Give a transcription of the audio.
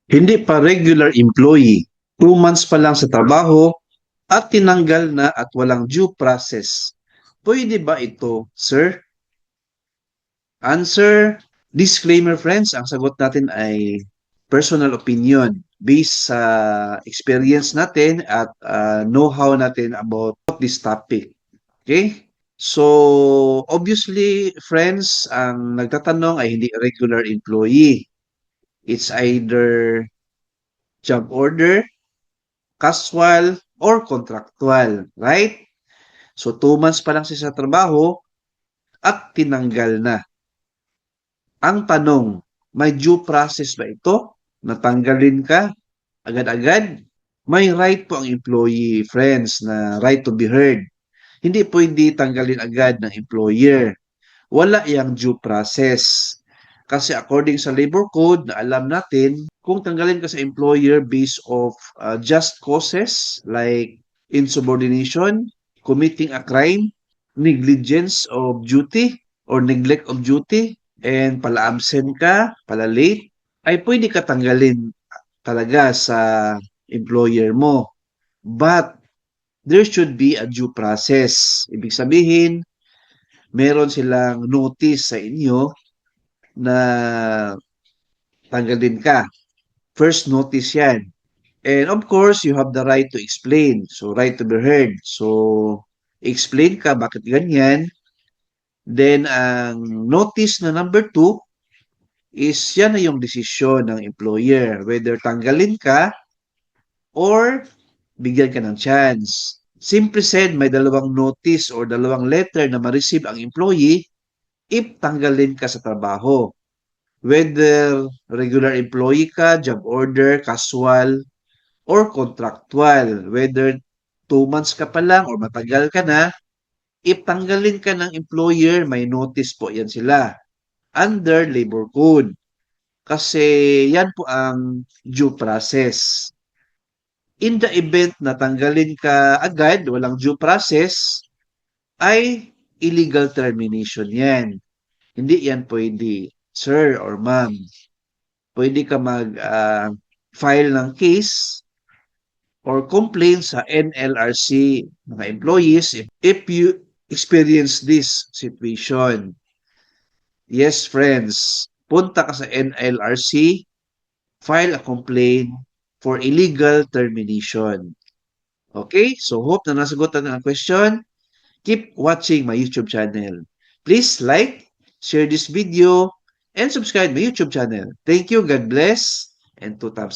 Hindi pa regular employee, 2 months pa lang sa trabaho at tinanggal na at walang due process. Pwede ba ito, sir? Answer, disclaimer friends, ang sagot natin ay personal opinion based sa experience natin at know-how natin about this topic. Okay? So, obviously, friends, ang nagtatanong ay hindi regular employee. It's either job order, casual, or contractual, right? So, 2 months pa lang siya sa trabaho at tinanggal na. Ang tanong, may due process ba ito? Natanggalin ka agad-agad? May right po ang employee, friends, na right to be heard. Hindi pwede tanggalin agad ng employer. Wala yang due process. Kasi according sa labor code na alam natin, kung tanggalin ka sa employer based of just causes like insubordination, committing a crime, negligence of duty or neglect of duty, and pala-absent ka, pala-late, ay pwede ka tanggalin talaga sa employer mo. But there should be a due process. Ibig sabihin, meron silang notice sa inyo na tanggalin ka. First notice yan. And of course, you have the right to explain. So, right to be heard. So, explain ka bakit ganyan. Then, ang notice na number 2 is yan na yung desisyon ng employer. Whether tanggalin ka or bigyan ka ng chance. Simply said, may dalawang notice or dalawang letter na ma-receive ang employee if tanggalin ka sa trabaho. Whether regular employee ka, job order, casual, or contractual. Whether 2 months ka pa lang or matagal ka na, if tanggalin ka ng employer, may notice po yan sila under labor code. Kasi yan po ang due process. In the event na tanggalin ka agad, walang due process, ay illegal termination yan. Hindi yan pwede, sir or ma'am. Pwede ka mag-file ng case or complaint sa NLRC, mga employees, if you experience this situation. Yes, friends, punta ka sa NLRC, file a complaint for illegal termination. Okay? So, hope na nasagot na ang question. Keep watching my YouTube channel. Please like, share this video, and subscribe my YouTube channel. Thank you, God bless, and 2 thumbs